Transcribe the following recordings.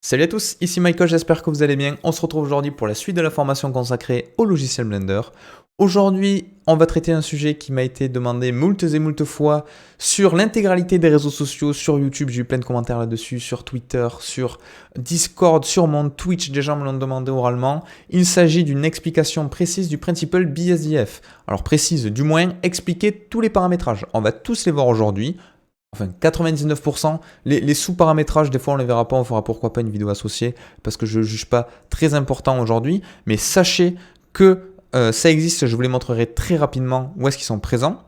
Salut à tous, ici Michael, j'espère que vous allez bien. On se retrouve aujourd'hui pour la suite de la formation consacrée au logiciel Blender. Aujourd'hui, on va traiter un sujet qui m'a été demandé moultes et moultes fois sur l'intégralité des réseaux sociaux, sur YouTube, j'ai eu plein de commentaires là-dessus, sur Twitter, sur Discord, sur mon Twitch, des gens me l'ont demandé oralement. Il s'agit d'une explication précise du Principal BSDF. Alors précise, du moins, expliquer tous les paramétrages. On va tous les voir aujourd'hui. Enfin, 99%, les sous-paramétrages, des fois on ne les verra pas, on fera pourquoi pas une vidéo associée, parce que je ne juge pas très important aujourd'hui, mais sachez que ça existe, je vous les montrerai très rapidement où est-ce qu'ils sont présents.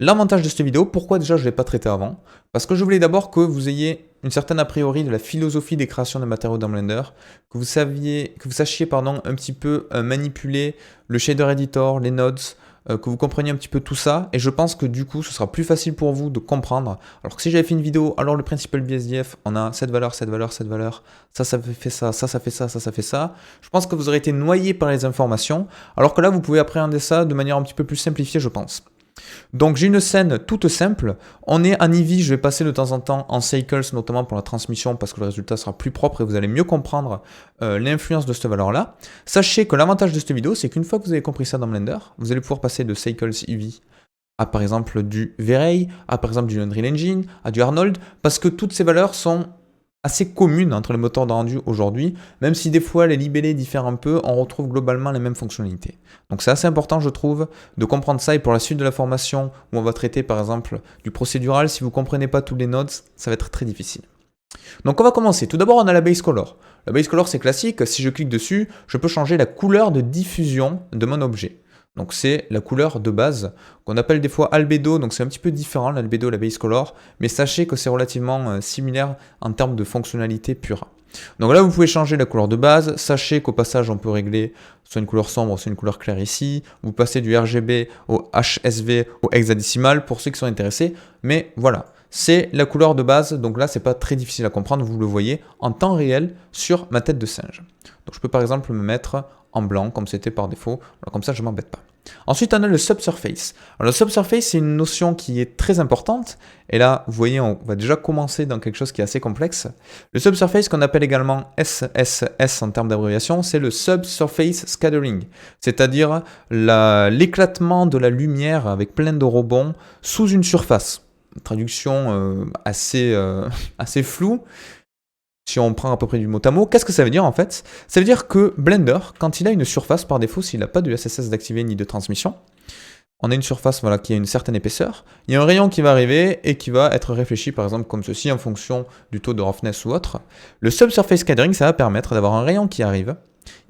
L'avantage de cette vidéo, pourquoi déjà je ne l'ai pas traité avant? Parce que je voulais d'abord que vous ayez une certaine a priori de la philosophie des créations de matériaux dans Blender, que vous sachiez un petit peu manipuler le shader editor, les nodes, que vous compreniez un petit peu tout ça, et je pense que du coup ce sera plus facile pour vous de comprendre. Alors que si j'avais fait une vidéo, alors le Principal BSDF, on a cette valeur, cette valeur, cette valeur, ça fait ça, ça fait ça, ça fait ça, je pense que vous aurez été noyé par les informations, alors que là vous pouvez appréhender ça de manière un petit peu plus simplifiée, je pense. Donc j'ai une scène toute simple, on est en Eevee, je vais passer de temps en temps en Cycles, notamment pour la transmission, parce que le résultat sera plus propre et vous allez mieux comprendre l'influence de cette valeur-là. Sachez que l'avantage de cette vidéo, c'est qu'une fois que vous avez compris ça dans Blender, vous allez pouvoir passer de Cycles Eevee à par exemple du V-Ray, à par exemple du Unreal Engine, à du Arnold, parce que toutes ces valeurs sont assez communes entre les moteurs de rendu aujourd'hui, même si des fois les libellés diffèrent un peu, on retrouve globalement les mêmes fonctionnalités. Donc c'est assez important, je trouve, de comprendre ça, et pour la suite de la formation, où on va traiter par exemple du procédural, si vous ne comprenez pas tous les nodes, ça va être très difficile. Donc on va commencer. Tout d'abord, on a la base color. La base color, c'est classique, si je clique dessus, je peux changer la couleur de diffusion de mon objet. Donc c'est la couleur de base, qu'on appelle des fois albedo, donc c'est un petit peu différent l'albedo et la base color, mais sachez que c'est relativement similaire en termes de fonctionnalité pure. Donc là vous pouvez changer la couleur de base, sachez qu'au passage on peut régler soit une couleur sombre, soit une couleur claire ici, vous passez du RGB au HSV au hexadécimal pour ceux qui sont intéressés, mais voilà. C'est la couleur de base, donc là c'est pas très difficile à comprendre, vous le voyez en temps réel sur ma tête de singe. Donc je peux par exemple me mettre en blanc comme c'était par défaut, alors comme ça je m'embête pas. Ensuite on a le subsurface. Alors le subsurface c'est une notion qui est très importante, et là vous voyez on va déjà commencer dans quelque chose qui est assez complexe. Le subsurface qu'on appelle également SSS en termes d'abréviation, c'est le subsurface scattering, c'est-à-dire l'éclatement de la lumière avec plein de rebonds sous une surface. Traduction assez floue, si on prend à peu près du mot à mot. Qu'est-ce que ça veut dire en fait? Ça veut dire que Blender, quand il a une surface par défaut, s'il n'a pas de SSS d'activer ni de transmission, on a une surface voilà, qui a une certaine épaisseur, il y a un rayon qui va arriver et qui va être réfléchi par exemple comme ceci en fonction du taux de roughness ou autre. Le subsurface scattering, ça va permettre d'avoir un rayon qui arrive,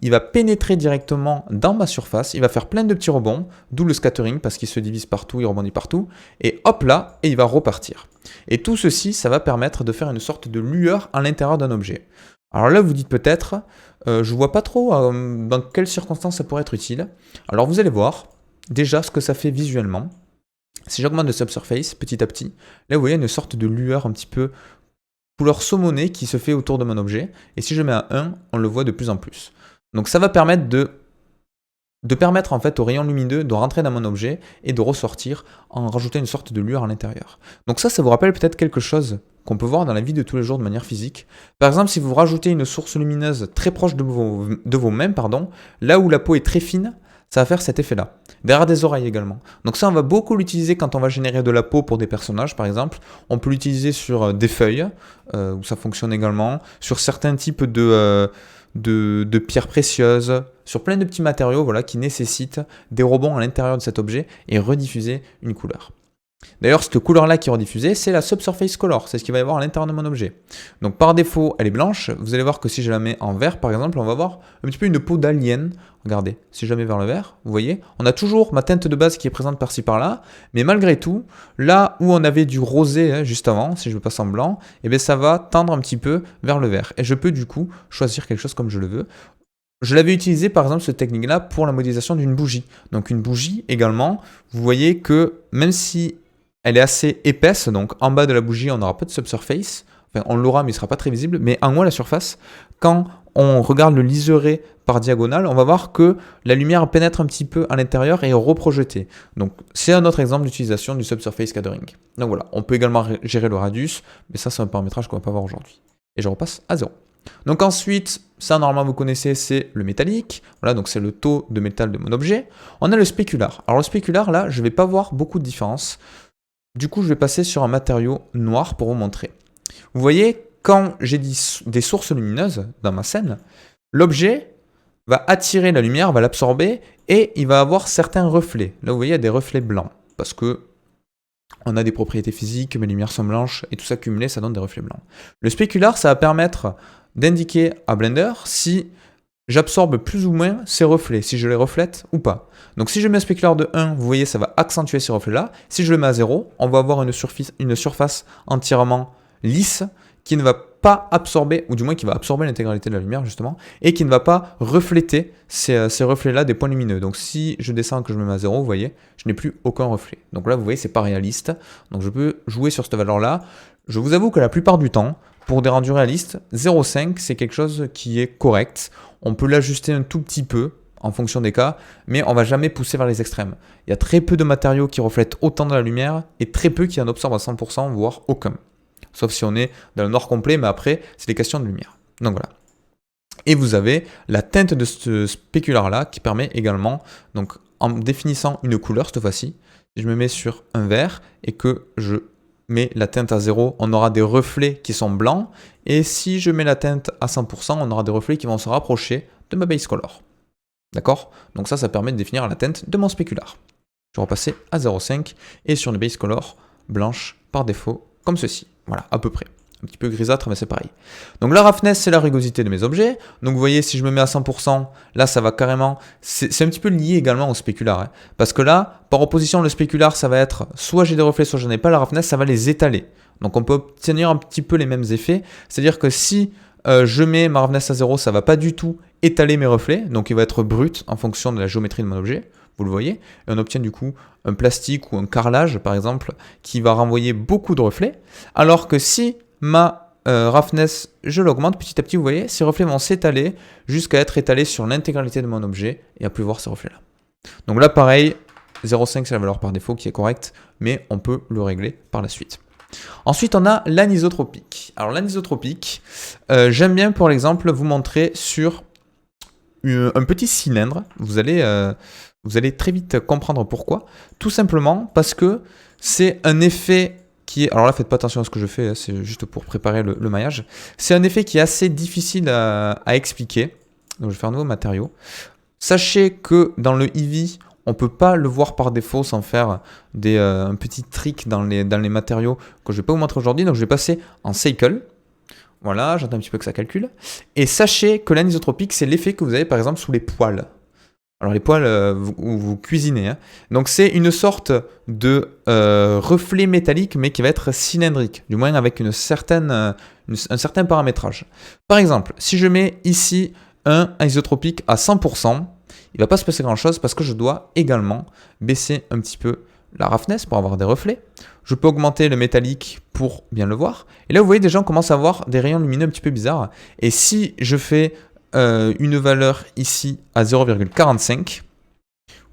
il va pénétrer directement dans ma surface, il va faire plein de petits rebonds, d'où le scattering, parce qu'il se divise partout, il rebondit partout, et hop là, et il va repartir. Et tout ceci, ça va permettre de faire une sorte de lueur à l'intérieur d'un objet. Alors là, vous dites peut-être, je vois pas trop dans quelles circonstances ça pourrait être utile. Alors vous allez voir, déjà, ce que ça fait visuellement. Si j'augmente le subsurface, petit à petit, là vous voyez une sorte de lueur un petit peu couleur saumonée qui se fait autour de mon objet, et si je mets un 1, on le voit de plus en plus. Donc ça va permettre de permettre en fait au rayon lumineux de rentrer dans mon objet et de ressortir en rajoutant une sorte de lueur à l'intérieur. Donc ça vous rappelle peut-être quelque chose qu'on peut voir dans la vie de tous les jours de manière physique. Par exemple, si vous rajoutez une source lumineuse très proche de vos mains, là où la peau est très fine, ça va faire cet effet-là. Derrière des oreilles également. Donc ça, on va beaucoup l'utiliser quand on va générer de la peau pour des personnages, par exemple. On peut l'utiliser sur des feuilles, où ça fonctionne également, sur certains types de pierres précieuses, sur plein de petits matériaux voilà, qui nécessitent des rebonds à l'intérieur de cet objet et rediffuser une couleur. D'ailleurs, cette couleur-là qui est rediffusée, c'est la subsurface color, c'est ce qu'il va y avoir à l'intérieur de mon objet. Donc par défaut, elle est blanche. Vous allez voir que si je la mets en vert, par exemple, on va voir un petit peu une peau d'alien. Regardez, si je la mets vers le vert, vous voyez, on a toujours ma teinte de base qui est présente par-ci par-là, mais malgré tout, là où on avait du rosé juste avant, si je passe en blanc, eh bien ça va tendre un petit peu vers le vert. Et je peux du coup choisir quelque chose comme je le veux. Je l'avais utilisé par exemple cette technique-là pour la modélisation d'une bougie. Donc une bougie également, vous voyez que même si elle est assez épaisse, donc en bas de la bougie on n'aura pas de subsurface, enfin on l'aura mais il ne sera pas très visible, mais en haut à la surface, quand on regarde le liseré par diagonale, on va voir que la lumière pénètre un petit peu à l'intérieur et est reprojetée. Donc c'est un autre exemple d'utilisation du subsurface scattering. Donc voilà, on peut également gérer le radius, mais ça c'est un paramétrage qu'on ne va pas voir aujourd'hui. Et je repasse à 0. Donc ensuite, ça normalement vous connaissez, c'est le métallique. Voilà, donc c'est le taux de métal de mon objet. On a le spécular. Alors le spécular, là, je ne vais pas voir beaucoup de différence. Du coup, je vais passer sur un matériau noir pour vous montrer. Vous voyez, quand j'ai des sources lumineuses dans ma scène, l'objet va attirer la lumière, va l'absorber et il va avoir certains reflets. Là, vous voyez, il y a des reflets blancs parce que on a des propriétés physiques, mes lumières sont blanches et tout ça cumulé, ça donne des reflets blancs. Le spécular, ça va permettre d'indiquer à Blender si j'absorbe plus ou moins ces reflets, si je les reflète ou pas. Donc si je mets un spécular de 1, vous voyez, ça va accentuer ces reflets-là. Si je le mets à 0, on va avoir une surface entièrement lisse qui ne va pas absorber, ou du moins qui va absorber l'intégralité de la lumière justement, et qui ne va pas refléter ces reflets-là des points lumineux. Donc si je descends, que je me mets à 0, vous voyez, je n'ai plus aucun reflet. Donc là, vous voyez, c'est pas réaliste. Donc je peux jouer sur cette valeur-là. Je vous avoue que la plupart du temps, pour des rendus réalistes, 0,5, c'est quelque chose qui est correct. On peut l'ajuster un tout petit peu en fonction des cas, mais on ne va jamais pousser vers les extrêmes. Il y a très peu de matériaux qui reflètent autant de la lumière et très peu qui en absorbent à 100%, voire aucun. Sauf si on est dans le noir complet, mais après, c'est des questions de lumière. Donc voilà. Et vous avez la teinte de ce spécular-là qui permet également, donc en définissant une couleur cette fois-ci, si je me mets sur un vert et que je mets la teinte à 0, on aura des reflets qui sont blancs. Et si je mets la teinte à 100%, on aura des reflets qui vont se rapprocher de ma base color. D'accord? Donc ça permet de définir la teinte de mon spécular. Je vais repasser à 0,5 et sur une base color blanche par défaut, comme ceci. Voilà, à peu près. Un petit peu grisâtre, mais c'est pareil. Donc la roughness, c'est la rugosité de mes objets. Donc vous voyez, si je me mets à 100%, là, ça va carrément... C'est un petit peu lié également au spécular. Hein, parce que là, par opposition, le spécular, ça va être soit j'ai des reflets, soit je n'ai pas. La roughness, ça va les étaler. Donc on peut obtenir un petit peu les mêmes effets. C'est-à-dire que si je mets ma roughness à 0, ça ne va pas du tout étaler mes reflets. Donc il va être brut en fonction de la géométrie de mon objet. Vous le voyez, et on obtient du coup un plastique ou un carrelage, par exemple, qui va renvoyer beaucoup de reflets. Alors que si ma roughness, je l'augmente petit à petit, vous voyez, ces reflets vont s'étaler jusqu'à être étalés sur l'intégralité de mon objet et à plus voir ces reflets-là. Donc là, pareil, 0,5 c'est la valeur par défaut qui est correcte, mais on peut le régler par la suite. Ensuite, on a l'anisotropique. Alors l'anisotropique, j'aime bien pour l'exemple vous montrer sur un petit cylindre. Vous allez très vite comprendre pourquoi. Tout simplement parce que c'est un effet qui est... Alors là, faites pas attention à ce que je fais, hein, c'est juste pour préparer le maillage. C'est un effet qui est assez difficile à expliquer. Donc je vais faire un nouveau matériau. Sachez que dans le Eevee, on ne peut pas le voir par défaut sans faire un petit trick dans les matériaux que je ne vais pas vous montrer aujourd'hui. Donc je vais passer en Cycle. Voilà, j'attends un petit peu que ça calcule. Et sachez que l'anisotropique, c'est l'effet que vous avez par exemple sous les poêles. Alors les poêles où vous cuisinez. Hein. Donc c'est une sorte de reflet métallique mais qui va être cylindrique, du moins avec un certain paramétrage. Par exemple, si je mets ici un anisotropique à 100%, il ne va pas se passer grand chose parce que je dois également baisser un petit peu la roughness pour avoir des reflets. Je peux augmenter le métallique pour bien le voir. Et là vous voyez déjà on commence à avoir des rayons lumineux un petit peu bizarres. Et si je fais une valeur ici à 0,45,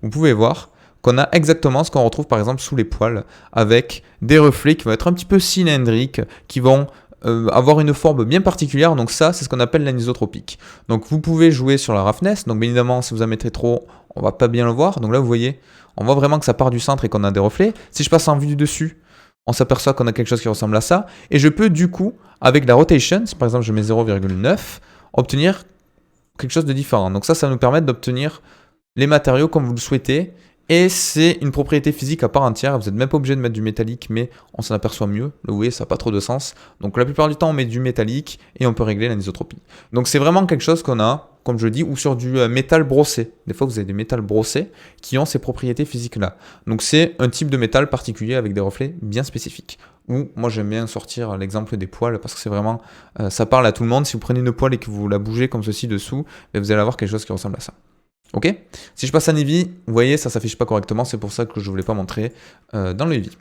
vous pouvez voir qu'on a exactement ce qu'on retrouve par exemple sous les poêles avec des reflets qui vont être un petit peu cylindriques, qui vont avoir une forme bien particulière. Donc ça, c'est ce qu'on appelle l'anisotropique. Donc vous pouvez jouer sur la roughness. Donc bien évidemment, si vous en mettez trop, on va pas bien le voir. Donc là, vous voyez, on voit vraiment que ça part du centre et qu'on a des reflets. Si je passe en vue du dessus, on s'aperçoit qu'on a quelque chose qui ressemble à ça. Et je peux du coup, avec la rotation, si par exemple je mets 0,9, obtenir quelque chose de différent. Donc ça va nous permettre d'obtenir les matériaux comme vous le souhaitez. Et c'est une propriété physique à part entière. Vous n'êtes même pas obligé de mettre du métallique, mais on s'en aperçoit mieux. Là, vous voyez, ça n'a pas trop de sens. Donc la plupart du temps, on met du métallique et on peut régler l'anisotropie. Donc c'est vraiment quelque chose qu'on a, comme je dis, ou sur du métal brossé. Des fois, vous avez des métals brossés qui ont ces propriétés physiques-là. Donc c'est un type de métal particulier avec des reflets bien spécifiques. Ou moi, j'aime bien sortir l'exemple des poêles parce que c'est vraiment, ça parle à tout le monde. Si vous prenez une poêle et que vous la bougez comme ceci dessous, vous allez avoir quelque chose qui ressemble à ça. Ok? Si je passe à Eevee, vous voyez, ça s'affiche pas correctement, c'est pour ça que je voulais pas montrer dans le Eevee.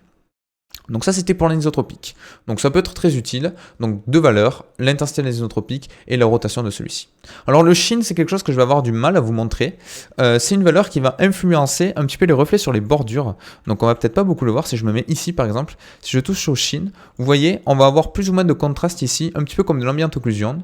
Donc ça, c'était pour l'anisotropique. Donc ça peut être très utile. Donc deux valeurs, l'intensité de l'anisotropique et la rotation de celui-ci. Alors le sheen, c'est quelque chose que je vais avoir du mal à vous montrer. C'est une valeur qui va influencer un petit peu les reflets sur les bordures. Donc on va peut-être pas beaucoup le voir si je me mets ici par exemple. Si je touche au sheen, vous voyez, on va avoir plus ou moins de contraste ici, un petit peu comme de l'ambient occlusion.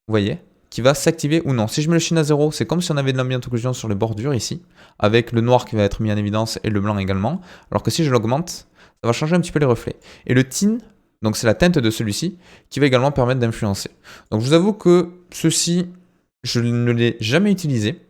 voyez, qui va s'activer ou non. Si je mets le sheen à 0, c'est comme si on avait de l'ambient occlusion sur les bordures ici, avec le noir qui va être mis en évidence et le blanc également, alors que si je l'augmente, ça va changer un petit peu les reflets. Et le tint, donc c'est la teinte de celui-ci, qui va également permettre d'influencer. Donc je vous avoue que ceci, je ne l'ai jamais utilisé.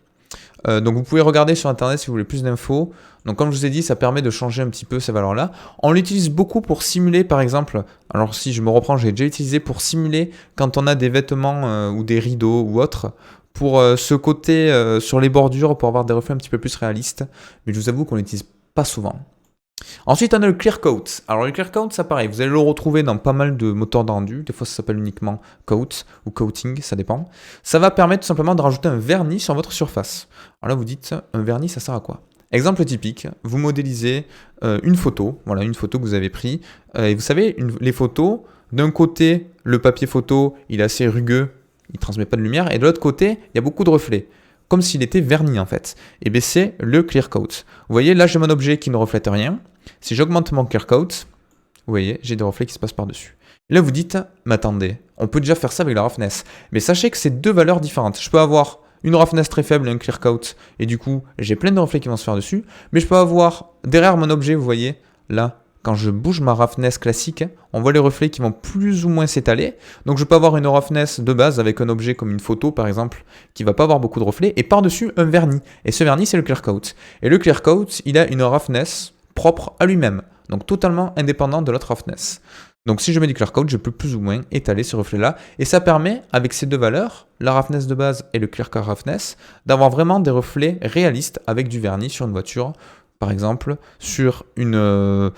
Donc vous pouvez regarder sur internet si vous voulez plus d'infos. Donc comme je vous ai dit, ça permet de changer un petit peu ces valeurs-là. On l'utilise beaucoup pour simuler par exemple, alors si je me reprends, j'ai déjà utilisé pour simuler quand on a des vêtements ou des rideaux ou autres, pour ce côté sur les bordures, pour avoir des reflets un petit peu plus réalistes. Mais je vous avoue qu'on l'utilise pas souvent. Ensuite, on a le clear coat. Alors, le clear coat, ça pareil, vous allez le retrouver dans pas mal de moteurs de rendu. Des fois, ça s'appelle uniquement coat ou coating, ça dépend. Ça va permettre tout simplement de rajouter un vernis sur votre surface. Alors là, vous dites, un vernis, ça sert à quoi? Exemple typique, vous modélisez une photo, voilà, une photo que vous avez prise. Et vous savez, les photos, d'un côté, le papier photo, il est assez rugueux, il ne transmet pas de lumière, et de l'autre côté, il y a beaucoup de reflets. Comme s'il était verni en fait. Et bien c'est le clear coat. Vous voyez, là j'ai mon objet qui ne reflète rien. Si j'augmente mon clear coat, vous voyez, j'ai des reflets qui se passent par-dessus. Là vous dites, mais attendez, on peut déjà faire ça avec la roughness. Mais sachez que c'est deux valeurs différentes. Je peux avoir une roughness très faible et un clear coat, et du coup j'ai plein de reflets qui vont se faire dessus. Mais je peux avoir, derrière mon objet, vous voyez, là, quand je bouge ma roughness classique, on voit les reflets qui vont plus ou moins s'étaler. Donc je peux avoir une roughness de base avec un objet comme une photo par exemple, qui va pas avoir beaucoup de reflets, et par-dessus un vernis. Et ce vernis c'est le clear coat. Et le clear coat, il a une roughness propre à lui-même, donc totalement indépendant de l'autre roughness. Donc si je mets du clear coat, je peux plus ou moins étaler ce reflet-là, et ça permet, avec ces deux valeurs, la roughness de base et le clear coat roughness, d'avoir vraiment des reflets réalistes avec du vernis sur une voiture, par exemple, sur une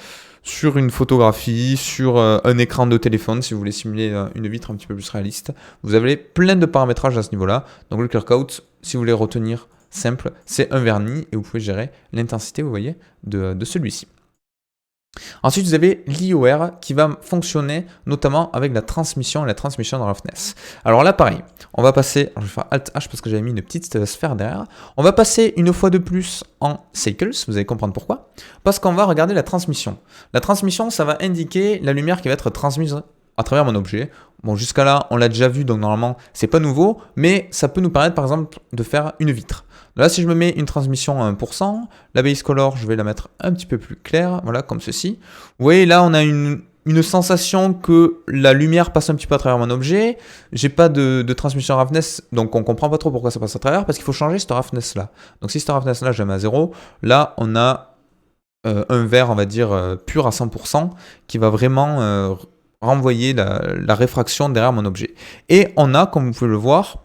photographie, sur un écran de téléphone, si vous voulez simuler une vitre un petit peu plus réaliste. Vous avez plein de paramétrages à ce niveau-là. Donc le clear coat, si vous voulez retenir simple, c'est un vernis et vous pouvez gérer l'intensité, vous voyez, de celui-ci. Ensuite, vous avez l'IOR qui va fonctionner notamment avec la transmission et la transmission de roughness. Alors là, pareil, on va passer, je vais faire Alt H parce que j'avais mis une petite sphère derrière. On va passer une fois de plus en cycles, vous allez comprendre pourquoi. Parce qu'on va regarder la transmission. La transmission, ça va indiquer la lumière qui va être transmise à travers mon objet. Bon, jusqu'à là, on l'a déjà vu, donc normalement, c'est pas nouveau, mais ça peut nous permettre, par exemple, de faire une vitre. Là, si je me mets une transmission à 1%, la base color, je vais la mettre un petit peu plus claire, voilà, comme ceci. Vous voyez, là, on a une sensation que la lumière passe un petit peu à travers mon objet. J'ai pas de transmission roughness, donc on comprend pas trop pourquoi ça passe à travers, parce qu'il faut changer cette roughness-là. Donc si cette roughness-là, je la mets à 0, là, on a un vert, on va dire, pur à 100%, qui va vraiment renvoyer la réfraction derrière mon objet. Et on a, comme vous pouvez le voir,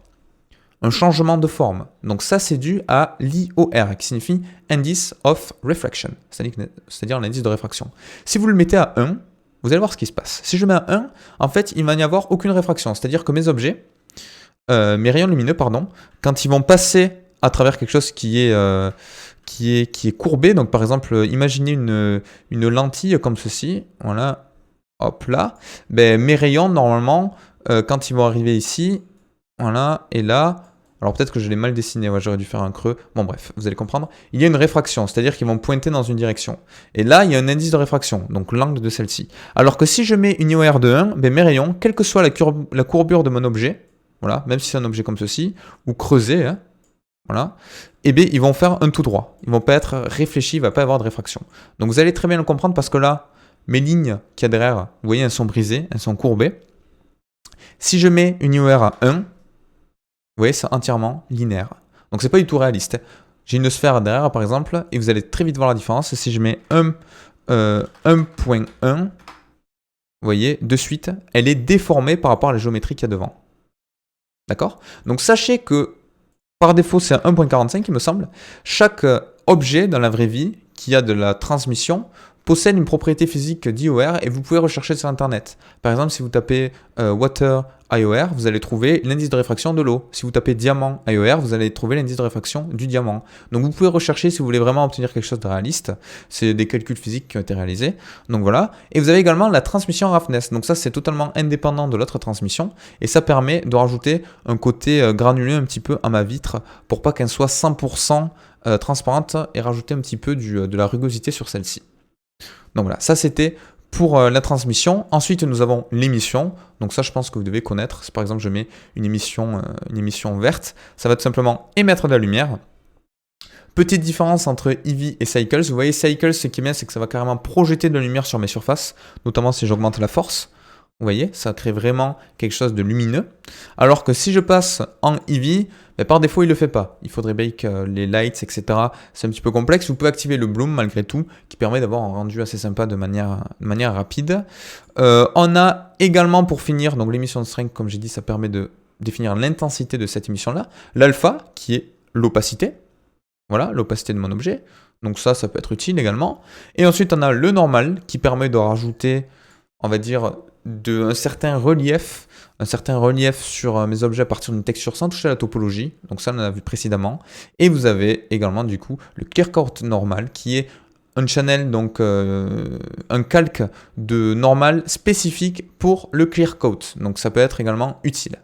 un changement de forme. Donc ça, c'est dû à l'IOR, qui signifie Indice of Refraction, c'est-à-dire l'indice de réfraction. Si vous le mettez à 1, vous allez voir ce qui se passe. Si je mets à 1, en fait, il ne va n'y avoir aucune réfraction. C'est-à-dire que mes objets, mes rayons lumineux, pardon, quand ils vont passer à travers quelque chose qui est courbé, donc par exemple, imaginez une lentille comme ceci, voilà, hop là, ben, mes rayons, normalement, quand ils vont arriver ici, voilà, et là, alors peut-être que je l'ai mal dessiné, ouais, j'aurais dû faire un creux. Bon bref, vous allez comprendre. Il y a une réfraction, c'est-à-dire qu'ils vont pointer dans une direction. Et là, il y a un indice de réfraction, donc l'angle de celle-ci. Alors que si je mets une IOR de 1, ben mes rayons, quelle que soit la courbure de mon objet, voilà, même si c'est un objet comme ceci, ou creusé, hein, voilà, et bien ils vont faire un tout droit. Ils ne vont pas être réfléchis, il ne va pas y avoir de réfraction. Donc vous allez très bien le comprendre parce que là, mes lignes qu'il y a derrière, vous voyez, elles sont brisées, elles sont courbées. Si je mets une IOR à 1, vous voyez, c'est entièrement linéaire. Donc c'est pas du tout réaliste. J'ai une sphère derrière, par exemple, et vous allez très vite voir la différence. Si je mets 1.1, vous voyez, de suite, elle est déformée par rapport à la géométrie qu'il y a devant. D'accord? Donc sachez que, par défaut, c'est 1.45, il me semble. Chaque objet dans la vraie vie qui a de la transmission possède une propriété physique d'IOR et vous pouvez rechercher sur Internet. Par exemple, si vous tapez Water IOR, vous allez trouver l'indice de réfraction de l'eau. Si vous tapez Diamant IOR, vous allez trouver l'indice de réfraction du diamant. Donc vous pouvez rechercher si vous voulez vraiment obtenir quelque chose de réaliste. C'est des calculs physiques qui ont été réalisés. Donc voilà. Et vous avez également la transmission roughness. Donc ça, c'est totalement indépendant de l'autre transmission. Et ça permet de rajouter un côté granulé un petit peu à ma vitre pour pas qu'elle soit 100% transparente et rajouter un petit peu de la rugosité sur celle-ci. Donc voilà, ça c'était pour la transmission. Ensuite, nous avons l'émission. Donc ça, je pense que vous devez connaître. Si par exemple, je mets une émission verte, ça va tout simplement émettre de la lumière. Petite différence entre Eevee et Cycles. Vous voyez, Cycles, ce qui est bien, c'est que ça va carrément projeter de la lumière sur mes surfaces, notamment si j'augmente la force. Vous voyez, ça crée vraiment quelque chose de lumineux. Alors que si je passe en Eevee, par défaut, il ne le fait pas. Il faudrait bien que les lights, etc., c'est un petit peu complexe. Vous pouvez activer le bloom malgré tout, qui permet d'avoir un rendu assez sympa de manière rapide. On a également, pour finir, donc l'émission de strength, comme j'ai dit, ça permet de définir l'intensité de cette émission-là. L'alpha, qui est l'opacité. Voilà, l'opacité de mon objet. Donc ça peut être utile également. Et ensuite, on a le normal, qui permet de rajouter, on va dire, un certain relief sur mes objets à partir d'une texture sans toucher à la topologie. Donc ça, on en a vu précédemment. Et vous avez également, du coup, le clear coat normal, qui est un channel, donc un calque de normal spécifique pour le clear coat. Donc ça peut être également utile.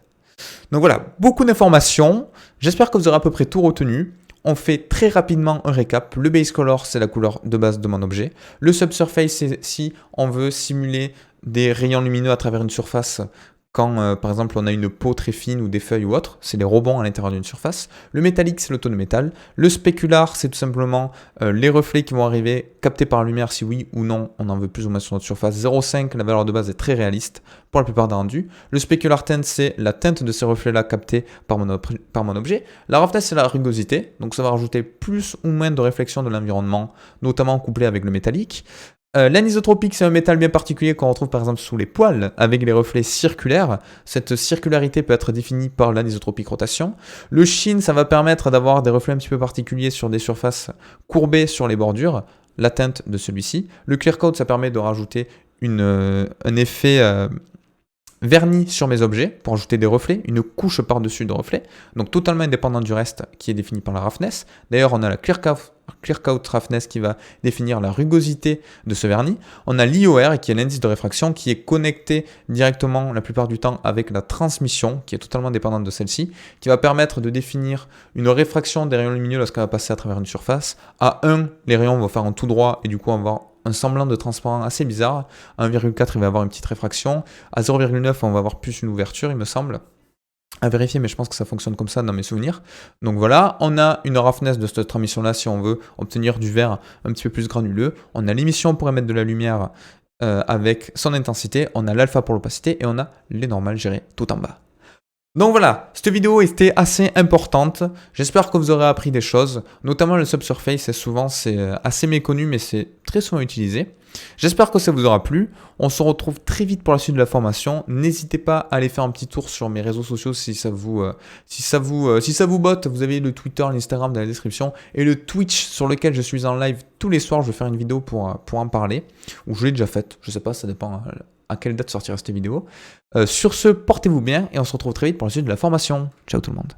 Donc voilà, beaucoup d'informations. J'espère que vous aurez à peu près tout retenu. On fait très rapidement un récap. Le base color, c'est la couleur de base de mon objet. Le subsurface, c'est si on veut simuler des rayons lumineux à travers une surface quand, par exemple, on a une peau très fine ou des feuilles ou autre. C'est les rebonds à l'intérieur d'une surface. Le métallique, c'est le taux de métal. Le spécular, c'est tout simplement les reflets qui vont arriver, captés par la lumière, si oui ou non, on en veut plus ou moins sur notre surface. 0,5, la valeur de base est très réaliste pour la plupart des rendus. Le specular tint, c'est la teinte de ces reflets-là captés par mon objet. La roughness, c'est la rugosité. Donc ça va rajouter plus ou moins de réflexion de l'environnement, notamment couplé avec le métallique. L'anisotropique, c'est un métal bien particulier qu'on retrouve par exemple sous les poils avec les reflets circulaires. Cette circularité peut être définie par l'anisotropique rotation. Le sheen, ça va permettre d'avoir des reflets un petit peu particuliers sur des surfaces courbées sur les bordures, la teinte de celui-ci. Le clear coat, ça permet de rajouter un effet vernis sur mes objets pour ajouter des reflets, une couche par-dessus de reflets, donc totalement indépendant du reste qui est défini par la roughness. D'ailleurs, on a la clear coat roughness qui va définir la rugosité de ce vernis. On a l'IOR qui est l'indice de réfraction qui est connecté directement la plupart du temps avec la transmission qui est totalement dépendante de celle-ci, qui va permettre de définir une réfraction des rayons lumineux lorsqu'elle va passer à travers une surface. À 1, les rayons vont faire un tout droit et du coup on va avoir un semblant de transparent assez bizarre. À 1,4, il va avoir une petite réfraction. À 0,9, on va avoir plus une ouverture, il me semble. À vérifier, mais je pense que ça fonctionne comme ça dans mes souvenirs. Donc voilà, on a une roughness de cette transmission-là si on veut obtenir du vert un petit peu plus granuleux. On a l'émission pour émettre de la lumière avec son intensité. On a l'alpha pour l'opacité et on a les normales gérées tout en bas. Donc voilà, cette vidéo était assez importante. J'espère que vous aurez appris des choses, notamment le subsurface. Souvent, c'est assez méconnu, mais c'est très souvent utilisé. J'espère que ça vous aura plu. On se retrouve très vite pour la suite de la formation. N'hésitez pas à aller faire un petit tour sur mes réseaux sociaux si ça vous botte. Vous avez le Twitter, l'Instagram dans la description et le Twitch sur lequel je suis en live tous les soirs. Je vais faire une vidéo pour en parler, ou je l'ai déjà faite. Je sais pas, ça dépend à quelle date sortira cette vidéo. Sur ce, portez-vous bien et on se retrouve très vite pour la suite de la formation. Ciao tout le monde.